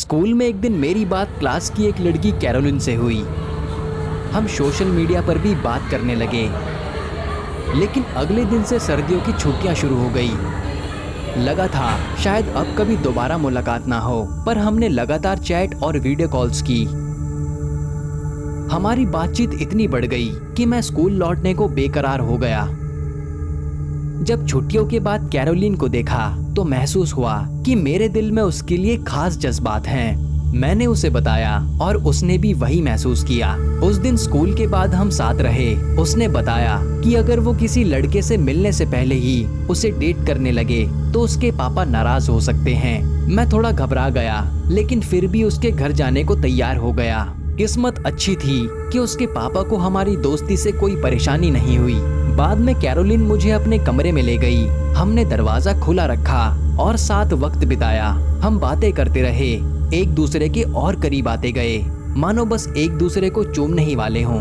School में एक दिन मेरी बात क्लास की एक लड़की कैरोलिन से हुई। हम सोशल मीडिया पर भी बात करने लगे। लेकिन अगले दिन से सर्दियों की छुट्टियां शुरू हो गई। लगा था शायद अब कभी दोबारा मुलाकात ना हो, पर हमने लगातार चैट और वीडियो कॉल्स की। हमारी बातचीत इतनी बढ़ गई कि मैं स्कूल लौटने को बेकरार हो गया। जब छुट्टियों के बाद कैरोलिन को देखा तो महसूस हुआ कि मेरे दिल में उसके लिए खास जज्बात हैं। मैंने उसे बताया और उसने भी वही महसूस किया। उस दिन स्कूल के बाद हम साथ रहे। उसने बताया कि अगर वो किसी लड़के से मिलने से पहले ही उसे डेट करने लगे तो उसके पापा नाराज हो सकते हैं। मैं थोड़ा घबरा गया, लेकिन फिर भी उसके घर जाने को तैयार हो गया। किस्मत अच्छी थी कि उसके पापा को हमारी दोस्ती से कोई परेशानी नहीं हुई। बाद में कैरोलिन मुझे अपने कमरे में ले गई। हमने दरवाजा खुला रखा और साथ वक्त बिताया। हम बातें करते रहे, एक दूसरे के और करीब आते गए, मानो बस एक दूसरे को चूमने ही वाले हों।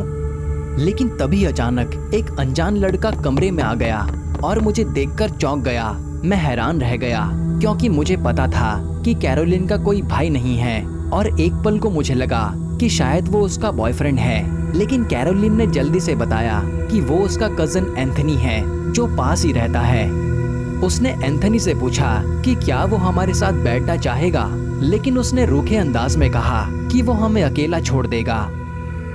लेकिन तभी अचानक एक अनजान लड़का कमरे में आ गया और मुझे देखकर चौंक गया। मैं हैरान रह गया क्योंकि मुझे पता था कि कैरोलिन का कोई भाई नहीं है, और एक पल को मुझे लगा कि शायद वो उसका बॉयफ्रेंड है। लेकिन कैरोलिन ने जल्दी से बताया कि वो उसका कजन एंथनी है जो पास ही रहता है। उसने एंथनी से पूछा कि क्या वो हमारे साथ बैठना चाहेगा, लेकिन उसने रूखे अंदाज में कहा कि वो हमें अकेला छोड़ देगा।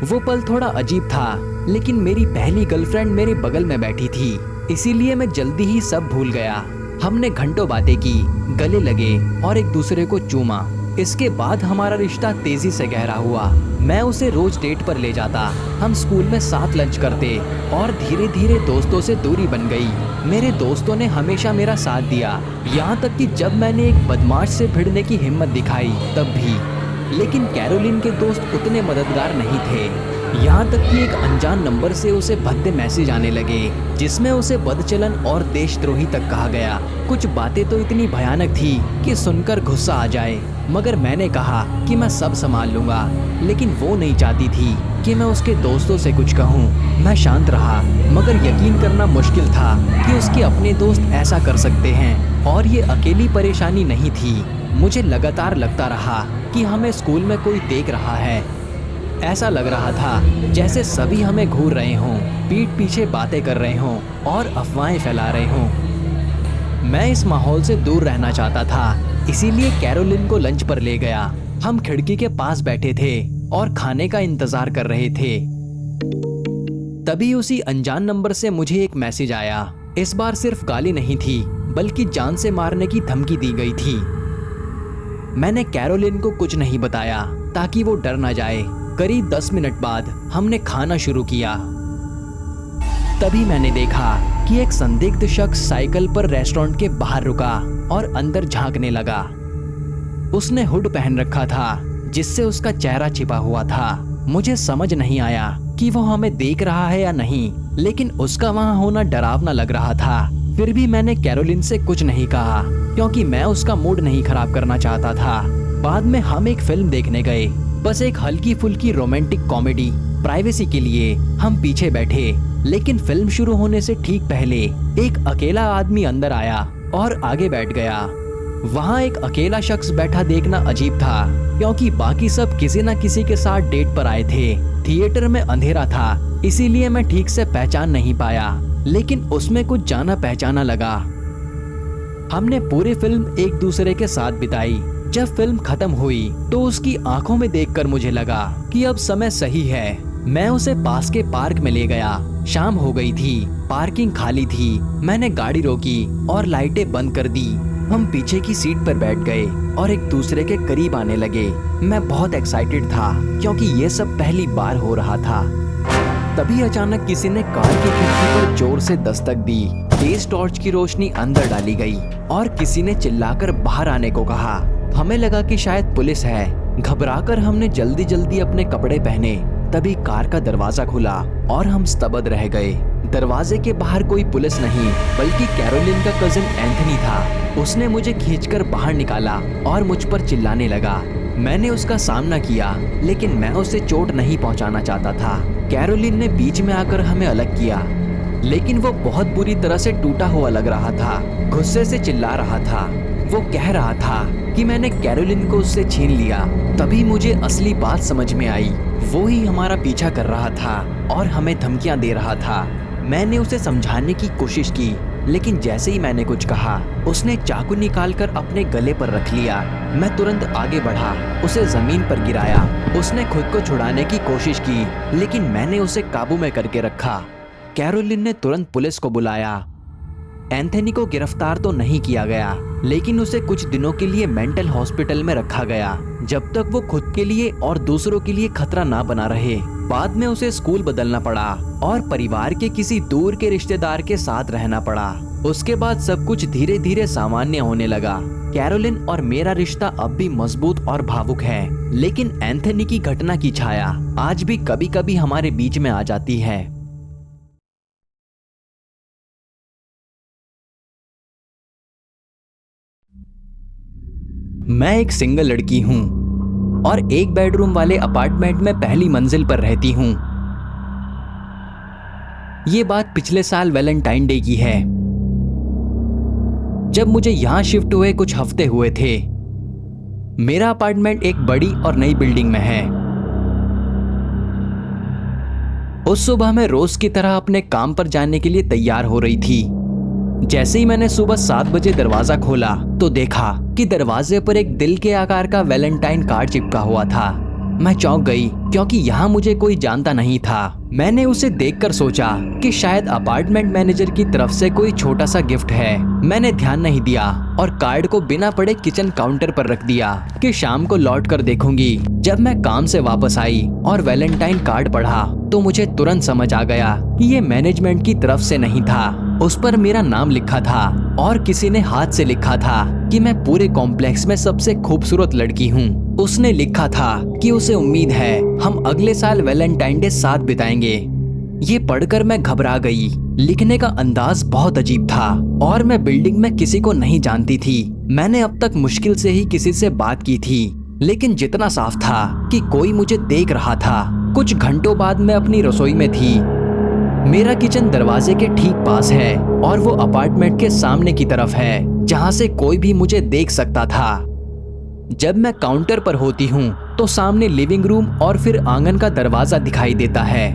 वो पल थोड़ा अजीब था, लेकिन मेरी पहली गर्लफ्रेंड मेरे बगल में बैठी थी, इसीलिए मैं जल्दी ही सब भूल गया। हमने घंटों बातें की, गले लगे और एक दूसरे को चूमा। इसके बाद हमारा रिश्ता तेजी से गहरा हुआ। मैं उसे रोज डेट पर ले जाता, हम स्कूल में साथ लंच करते और धीरे धीरे दोस्तों से दूरी बन गई। मेरे दोस्तों ने हमेशा मेरा साथ दिया, यहाँ तक कि जब मैंने एक बदमाश से भिड़ने की हिम्मत दिखाई तब भी। लेकिन कैरोलिन के दोस्त उतने मददगार नहीं थे, यहाँ तक कि एक अनजान नंबर से उसे भद्दे मैसेज आने लगे जिसमें उसे बदचलन और देशद्रोही तक कहा गया। कुछ बातें तो इतनी भयानक थी कि सुनकर गुस्सा आ जाए, मगर मैंने कहा कि मैं सब संभाल लूंगा। लेकिन वो नहीं चाहती थी कि मैं उसके दोस्तों से कुछ कहूँ। मैं शांत रहा, मगर यकीन करना मुश्किल था कि उसके अपने दोस्त ऐसा कर सकते हैं। और ये अकेली परेशानी नहीं थी, मुझे लगातार लगता रहा कि हमें स्कूल में कोई देख रहा है। ऐसा लग रहा था जैसे सभी हमें घूर रहे हों, पीठ पीछे बातें कर रहे हों और अफवाहें फैला रहे हों। मैं इस माहौल से दूर रहना चाहता था, इसीलिए कैरोलिन को लंच पर ले गया। हम खिड़की के पास बैठे थे और खाने का इंतजार कर रहे थे। तभी उसी अनजान नंबर से मुझे एक मैसेज आया। इस बार सिर्फ गाली नहीं थी, बल्कि जान से मारने की धमकी दी गई थी। मैंने कैरोलिन को कुछ नहीं बताया ताकि वो डर ना जाए। करीब 10 मिनट बाद हमने खाना शुरू किया। तभी मैंने देखा कि एक संदिग्ध शख्स साइकिल पर रेस्टोरेंट के बाहर रुका और अंदर झांकने लगा। उसने हुड पहन रखा था जिससे उसका चेहरा छिपा हुआ था। मुझे समझ नहीं आया कि वो हमें देख रहा है या नहीं, लेकिन उसका वहां होना डरावना लग रहा था। फिर भी मैंने कैरोलिन से कुछ नहीं कहा क्योंकि मैं उसका मूड नहीं खराब करना चाहता था। बाद में हम एक फिल्म देखने गए, बस एक हल्की फुल्की रोमांटिक कॉमेडी। प्राइवेसी के लिए हम पीछे बैठे, लेकिन फिल्म शुरू होने से ठीक पहले एक अकेला आदमी अंदर आया और आगे बैठ गया। वहाँ एक अकेला शख्स बैठा देखना अजीब था, क्योंकि बाकी सब किसी न किसी के साथ डेट पर आए थे। थिएटर में अंधेरा था, इसीलिए मैं ठीक से पहचान नहीं पाया, लेकिन उसमें कुछ जाना पहचाना लगा। हमने पूरी फिल्म एक दूसरे के साथ बिताई। जब फिल्म खत्म हुई तो उसकी आंखों में देखकर मुझे लगा कि अब समय सही है। मैं उसे पास के पार्क में ले गया। शाम हो गई थी, पार्किंग खाली थी। मैंने गाड़ी रोकी और लाइटें बंद कर दी। हम पीछे की सीट पर बैठ गए और एक दूसरे के करीब आने लगे। मैं बहुत एक्साइटेड था क्योंकि ये सब पहली बार हो रहा था। तभी अचानक किसी ने कार की खिड़की पर जोर से दस्तक दी। तेज टॉर्च की रोशनी अंदर डाली गई और किसी ने चिल्लाकर बाहर आने को कहा। हमें लगा कि शायद पुलिस है। घबराकर हमने जल्दी जल्दी अपने कपड़े पहने। तभी कार का दरवाजा खुला और हम स्तब्ध रह गए। दरवाजे के बाहर कोई पुलिस नहीं, बल्कि कैरोलिन का कजिन एंथनी था। उसने मुझे खींचकर बाहर निकाला और मुझ पर चिल्लाने लगा। मैंने उसका सामना किया, लेकिन मैं उसे चोट नहीं पहुंचाना चाहता था। कैरोलिन ने बीच में आकर हमें अलग किया, लेकिन वो बहुत बुरी तरह से टूटा हुआ लग रहा था। गुस्से से चिल्ला रहा था। वो कह रहा था कि मैंने कैरोलिन को उससे छीन लिया। तभी मुझे असली बात समझ में आई। वो ही हमारा पीछा कर रहा था और हमें धमकियां दे रहा था। मैंने उसे समझाने की कोशिश की, लेकिन जैसे ही मैंने कुछ कहा, उसने चाकू निकालकर अपने गले पर रख लिया। मैं तुरंत आगे बढ़ा, उसे जमीन पर गिराया। उसने खुद को छुड़ाने की कोशिश की, लेकिन मैंने उसे काबू में करके रखा। कैरोलिन ने तुरंत पुलिस को बुलाया। एंथनी को गिरफ्तार तो नहीं किया गया, लेकिन उसे कुछ दिनों के लिए मेंटल हॉस्पिटल में रखा गया, जब तक वो खुद के लिए और दूसरों के लिए खतरा ना बना रहे। बाद में उसे स्कूल बदलना पड़ा और परिवार के किसी दूर के रिश्तेदार के साथ रहना पड़ा। उसके बाद सब कुछ धीरे धीरे सामान्य होने लगा। कैरोलिन और मेरा रिश्ता अब भी मजबूत और भावुक है, लेकिन एंथनी की घटना की छाया आज भी कभी कभी हमारे बीच में आ जाती है। मैं एक सिंगल लड़की हूँ और एक बेडरूम वाले अपार्टमेंट में पहली मंजिल पर रहती हूँ। ये बात पिछले साल वैलेंटाइन डे की है, जब मुझे यहाँ शिफ्ट हुए कुछ हफ्ते हुए थे। मेरा अपार्टमेंट एक बड़ी और नई बिल्डिंग में है। उस सुबह मैं रोज की तरह अपने काम पर जाने के लिए तैयार हो रही थी। जैसे ही मैंने सुबह 7 बजे दरवाजा खोला तो देखा कि दरवाजे पर एक दिल के आकार का वैलेंटाइन कार्ड चिपका हुआ था। मैं चौंक गई, क्योंकि यहाँ मुझे कोई जानता नहीं था। मैंने उसे देखकर सोचा कि शायद अपार्टमेंट मैनेजर की तरफ से कोई छोटा सा गिफ्ट है। मैंने ध्यान नहीं दिया और कार्ड को बिना पढ़े किचन काउंटर पर रख दिया कि शाम को लौट कर देखूंगी। जब मैं काम से वापस आई और वैलेंटाइन कार्ड पढ़ा तो मुझे तुरंत समझ आ गया कि ये मैनेजमेंट की तरफ से नहीं था। उस पर मेरा नाम लिखा था और किसी ने हाथ से लिखा था कि मैं पूरे कॉम्प्लेक्स में सबसे खूबसूरत लड़की हूँ। उसने लिखा था कि उसे उम्मीद है हम अगले साल वैलेंटाइन डे साथ बिताएंगे। ये पढ़कर मैं घबरा गई। लिखने का अंदाज बहुत अजीब था और मैं बिल्डिंग में किसी को नहीं जानती थी। मैंने अब तक मुश्किल से ही किसी से बात की थी, लेकिन जितना साफ था कि कोई मुझे देख रहा था। कुछ घंटों बाद मैं अपनी रसोई में थी। मेरा किचन दरवाजे के ठीक पास है और वो अपार्टमेंट के सामने की तरफ है, जहाँ से कोई भी मुझे देख सकता था। जब मैं काउंटर पर होती हूँ तो सामने लिविंग रूम और फिर आंगन का दरवाजा दिखाई देता है।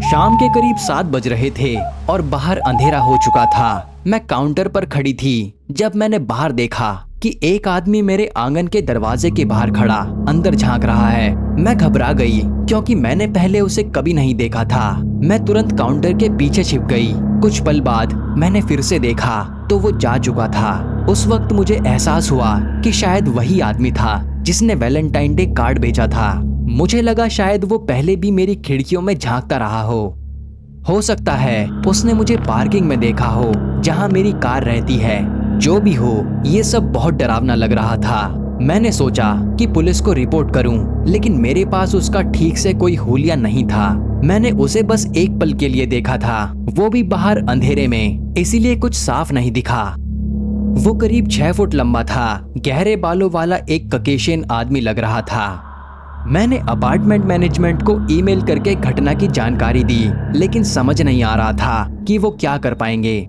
शाम के करीब 7 बज रहे थे और बाहर अंधेरा हो चुका था। मैं काउंटर पर खड़ी थी जब मैंने बाहर देखा कि एक आदमी मेरे आंगन के दरवाजे के बाहर खड़ा अंदर झांक रहा है। मैं घबरा गई, क्योंकि मैंने पहले उसे कभी नहीं देखा था। मैं तुरंत काउंटर के पीछे छिप गई। कुछ पल बाद मैंने फिर से देखा तो वो जा चुका था। उस वक्त मुझे एहसास हुआ कि शायद वही आदमी था जिसने वैलेंटाइन डे कार्ड भेजा था। मुझे लगा शायद वो पहले भी मेरी खिड़कियों में झांकता रहा हो सकता है उसने मुझे पार्किंग में देखा हो, जहां मेरी कार रहती है। जो भी हो, ये सब बहुत डरावना लग रहा था। मैंने सोचा कि पुलिस को रिपोर्ट करूं, लेकिन मेरे पास उसका ठीक से कोई हुलिया नहीं था। मैंने उसे बस एक पल के लिए देखा था, वो भी बाहर अंधेरे में, इसीलिए कुछ साफ नहीं दिखा। वो करीब 6 फुट लंबा था, गहरे बालों वाला एक ककेशियन आदमी लग रहा था। मैंने अपार्टमेंट मैनेजमेंट को ईमेल करके घटना की जानकारी दी, लेकिन समझ नहीं आ रहा था कि वो क्या कर पाएंगे।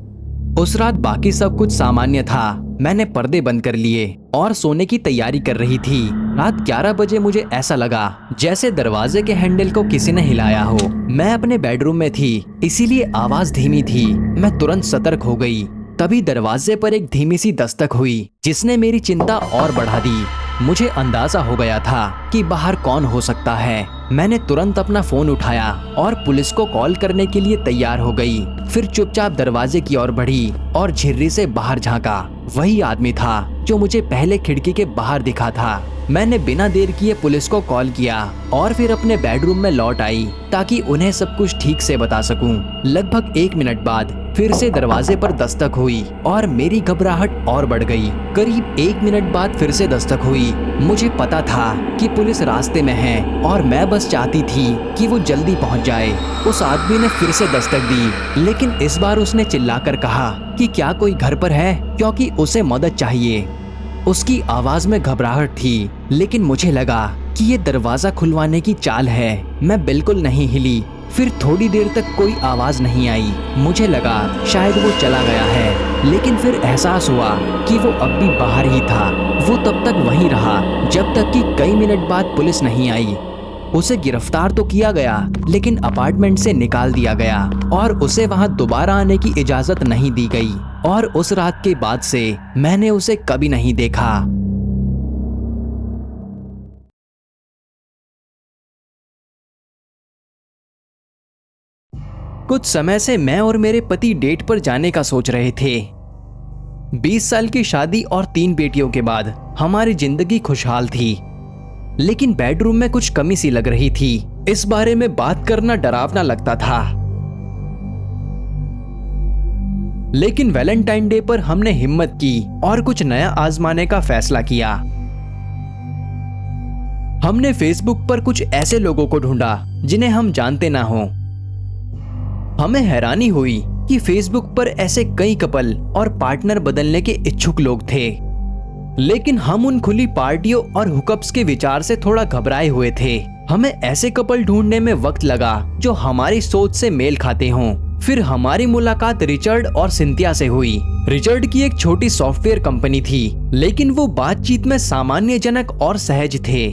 उस रात बाकी सब कुछ सामान्य था। मैंने पर्दे बंद कर लिए और सोने की तैयारी कर रही थी। रात 11 बजे मुझे ऐसा लगा जैसे दरवाजे के हैंडल को किसी ने हिलाया हो। मैं अपने बेडरूम में थी, इसीलिए आवाज धीमी थी। मैं तुरंत सतर्क हो गई। तभी दरवाजे पर एक धीमी सी दस्तक हुई, जिसने मेरी चिंता और बढ़ा दी। मुझे अंदाजा हो गया था कि बाहर कौन हो सकता है। मैंने तुरंत अपना फोन उठाया और पुलिस को कॉल करने के लिए तैयार हो गई। फिर चुपचाप दरवाजे की ओर बढ़ी और झिर्री से बाहर झांका। वही आदमी था जो मुझे पहले खिड़की के बाहर दिखा था। मैंने बिना देर किए पुलिस को कॉल किया और फिर अपने बेडरूम में लौट आई ताकि उन्हें सब कुछ ठीक से बता सकूं। लगभग 1 मिनट बाद फिर से दरवाजे पर दस्तक हुई और मेरी घबराहट और बढ़ गई। करीब 1 मिनट बाद फिर से दस्तक हुई। मुझे पता था कि पुलिस रास्ते में है और मैं बस चाहती थी कि वो जल्दी पहुंच जाए। उस आदमी ने फिर से दस्तक दी, लेकिन इस बार उसने चिल्लाकर कहा कि क्या कोई घर पर है, क्योंकि उसे मदद चाहिए। उसकी आवाज में घबराहट थी, लेकिन मुझे लगा कि ये दरवाजा खुलवाने की चाल है। मैं बिल्कुल नहीं हिली। फिर थोड़ी देर तक कोई आवाज नहीं आई। मुझे लगा शायद वो चला गया है। लेकिन फिर एहसास हुआ कि वो अब भी बाहर ही था। वो तब तक वहीं रहा जब तक कि कई मिनट बाद पुलिस नहीं आई। उसे गिरफ्तार तो किया गया, लेकिन अपार्टमेंट से निकाल दिया गया और उसे वहां दोबारा आने की इजाजत नहीं दी गई। और उस रात के बाद से मैंने उसे कभी नहीं देखा। कुछ समय से मैं और मेरे पति डेट पर जाने का सोच रहे थे। 20 साल की शादी और 3 बेटियों के बाद हमारी जिंदगी खुशहाल थी, लेकिन बेडरूम में कुछ कमी सी लग रही थी। इस बारे में बात करना डरावना लगता था। लेकिन वैलेंटाइन डे पर हमने हिम्मत की और कुछ नया आजमाने का फैसला किया। हमने फेसबुक पर कुछ ऐसे लोगों को ढूंढा जिन्हें हम जानते ना हों। हमें हैरानी हुई कि फेसबुक पर ऐसे कई कपल और पार्टनर बदलने के इच्छुक लोग थे, लेकिन हम उन खुली पार्टियों और हुकअप्स के विचार से थोड़ा घबराए हुए थे। हमें ऐसे कपल ढूंढने में वक्त लगा जो हमारी सोच से मेल खाते हों। फिर हमारी मुलाकात रिचर्ड और सिंथिया से हुई। रिचर्ड की एक छोटी सॉफ्टवेयर कंपनी थी, लेकिन वो बातचीत में सामान्यजनक और सहज थे।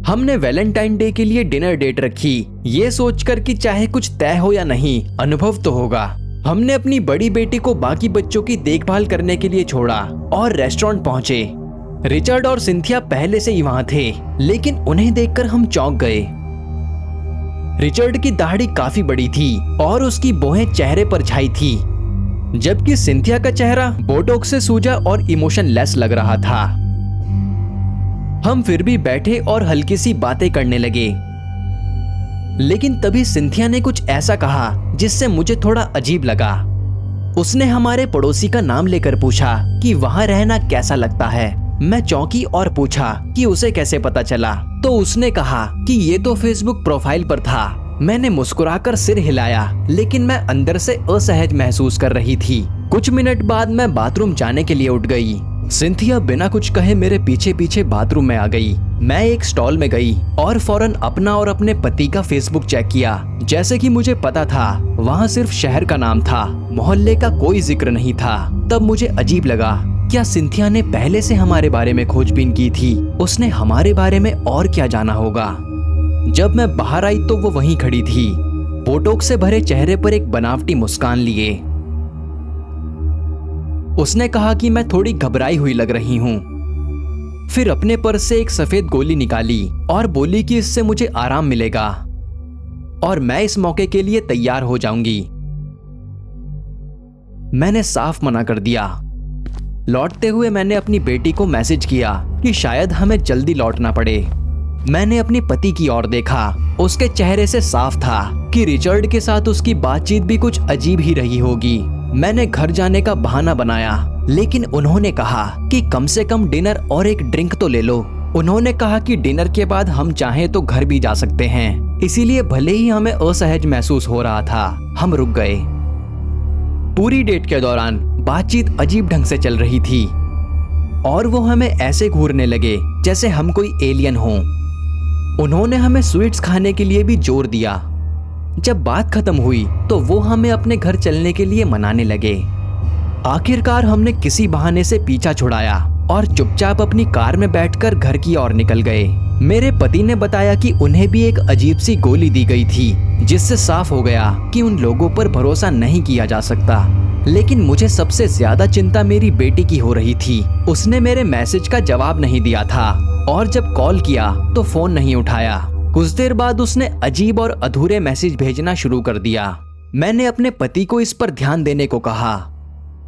हमने वैलेंटाइन डे के लिए डिनर डेट रखी, ये सोचकर कि चाहे कुछ तय हो या नहीं, अनुभव तो होगा। हमने अपनी बड़ी बेटी को बाकी बच्चों की देखभाल करने के लिए छोड़ा और रेस्टोरेंट पहुंचे। रिचर्ड और सिंथिया पहले से ही वहां थे, लेकिन उन्हें देखकर हम चौंक गए। रिचर्ड की दाढ़ी काफी बड़ी थी और उसकी बोहें चेहरे पर छाई थी, जबकि सिंथिया का चेहरा बोटॉक्स से सूजा और इमोशनलेस लग रहा था। हम फिर भी बैठे और हल्की सी बातें करने लगे, लेकिन तभी सिंथिया ने कुछ ऐसा कहा जिससे मुझे थोड़ा अजीब लगा। उसने हमारे पड़ोसी का नाम लेकर पूछा कि वहां रहना कैसा लगता है। मैं चौंकी और पूछा कि उसे कैसे पता चला, तो उसने कहा कि ये तो फेसबुक प्रोफाइल पर था। मैंने मुस्कुराकर सिर हिलाया, लेकिन मैं अंदर से असहज महसूस कर रही थी। कुछ मिनट बाद मैं बाथरूम जाने के लिए उठ गई। सिंथिया बिना कुछ कहे मेरे पीछे पीछे बाथरूम में आ गई। मैं एक स्टॉल में गई और फौरन अपना और अपने पति का फेसबुक चेक किया। जैसे कि मुझे पता था, वहाँ सिर्फ शहर का नाम था, मोहल्ले का कोई जिक्र नहीं था। तब मुझे अजीब लगा, क्या सिंथिया ने पहले से हमारे बारे में खोजबीन की थी? उसने हमारे बारे में और क्या जाना होगा? जब मैं बाहर आई तो वो वहीं खड़ी थी, बोटॉक्स से भरे चेहरे पर एक बनावटी मुस्कान लिए। उसने कहा कि मैं थोड़ी घबराई हुई लग रही हूँ। फिर अपने पर्स से एक सफेद गोली निकाली और बोली कि इससे मुझे आराम मिलेगा और मैं इस मौके के लिए तैयार हो जाऊंगी। मैंने साफ मना कर दिया। लौटते हुए मैंने अपनी बेटी को मैसेज किया कि शायद हमें जल्दी लौटना पड़े। मैंने अपने पति की ओर देखा। उसके चेहरे से साफ था कि रिचर्ड के साथ उसकी बातचीत भी कुछ अजीब ही रही होगी। मैंने घर जाने का बहाना बनाया, लेकिन उन्होंने कहा कि कम से कम डिनर और एक ड्रिंक तो ले लो। उन्होंने कहा कि डिनर के बाद हम चाहें तो घर भी जा सकते हैं। इसीलिए भले ही हमें असहज महसूस हो रहा था, हम रुक गए। पूरी डेट के दौरान बातचीत अजीब ढंग से चल रही थी और वो हमें ऐसे घूरने लगे जैसे हम कोई एलियन हों। उन्होंने हमें स्वीट्स खाने के लिए भी जोर दिया। जब बात खत्म हुई तो वो हमें अपने घर चलने के लिए मनाने लगे। आखिरकार हमने किसी बहाने से पीछा छुड़ाया और चुपचाप अपनी कार में बैठकर घर की ओर निकल गए। मेरे पति ने बताया कि उन्हें भी एक अजीब सी गोली दी गई थी, जिससे साफ हो गया कि उन लोगों पर भरोसा नहीं किया जा सकता। लेकिन मुझे सबसे ज्यादा चिंता मेरी बेटी की हो रही थी। उसने मेरे मैसेज का जवाब नहीं दिया था और जब कॉल किया तो फोन नहीं उठाया। कुछ देर बाद उसने अजीब और अधूरे मैसेज भेजना शुरू कर दिया। मैंने अपने पति को इस पर ध्यान देने को कहा।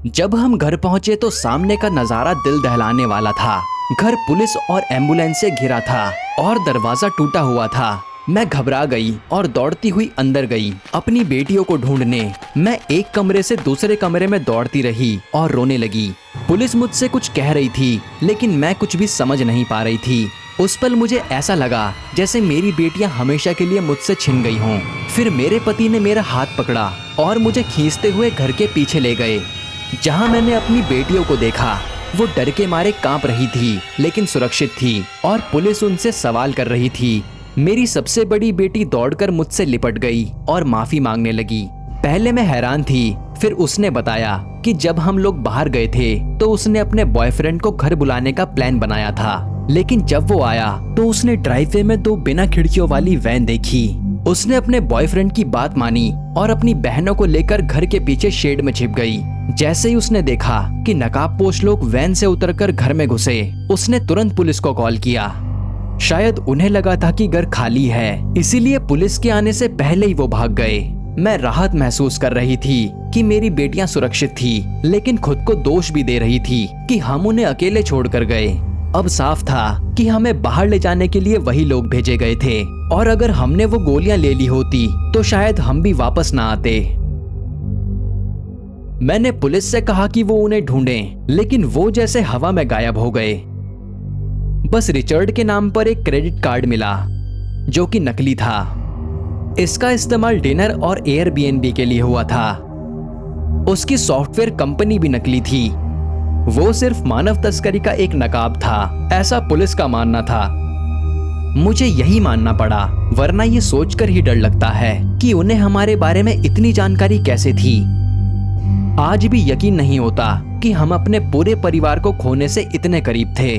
जब हम घर पहुंचे तो सामने का नजारा दिल दहलाने वाला था। घर पुलिस और एम्बुलेंस से घिरा था और दरवाजा टूटा हुआ था। मैं घबरा गई और दौड़ती हुई अंदर गई अपनी बेटियों को ढूंढने। मैं एक कमरे से दूसरे कमरे में दौड़ती रही और रोने लगी। पुलिस मुझसे कुछ कह रही थी, लेकिन मैं कुछ भी समझ नहीं पा रही थी। उस पल मुझे ऐसा लगा जैसे मेरी बेटियां हमेशा के लिए मुझसे छिन गई हों। फिर मेरे पति ने मेरा हाथ पकड़ा और मुझे खींचते हुए घर के पीछे ले गए, जहां मैंने अपनी बेटियों को देखा। वो डर के मारे कांप रही थी, लेकिन सुरक्षित थी और पुलिस उनसे सवाल कर रही थी। मेरी सबसे बड़ी बेटी दौड़कर मुझसे लिपट गई और माफी मांगने लगी। पहले मैं हैरान थी, फिर उसने बताया कि जब हम लोग बाहर गए थे तो उसने अपने बॉयफ्रेंड को घर बुलाने का प्लान बनाया था, लेकिन जब वो आया तो उसने ड्राइववे में 2 बिना खिड़कियों वाली वैन देखी। उसने अपने बॉयफ्रेंड की बात मानी और अपनी बहनों को लेकर घर के पीछे शेड में छिप गई। जैसे ही उसने देखा कि नकाबपोश लोग वैन से उतरकर घर में घुसे, उसने तुरंत पुलिस को कॉल किया। शायद उन्हें लगा था कि घर खाली है, इसीलिए पुलिस के आने से पहले ही वो भाग गए। मैं राहत महसूस कर रही थी कि मेरी बेटियां सुरक्षित थी, लेकिन खुद को दोष भी दे रही थी कि हम उन्हें अकेले छोड़कर गए। अब साफ था कि हमें बाहर ले जाने के लिए वही लोग भेजे गए थे, और अगर हमने वो गोलियां ले ली होती तो शायद हम भी वापस ना आते। मैंने पुलिस से कहा कि वो उन्हें ढूंढें, लेकिन वो जैसे हवा में गायब हो गए। बस रिचर्ड के नाम पर एक क्रेडिट कार्ड मिला जो कि नकली था। इसका इस्तेमाल डिनर और एयरबीएनबी के लिए हुआ था। उसकी सॉफ्टवेयर कंपनी भी नकली थी। वो सिर्फ मानव तस्करी का एक नकाब था, ऐसा पुलिस का मानना था। मुझे यही मानना पड़ा, वरना ये सोचकर ही डर लगता है कि उन्हें हमारे बारे में इतनी जानकारी कैसे थी। आज भी यकीन नहीं होता कि हम अपने पूरे परिवार को खोने से इतने करीब थे।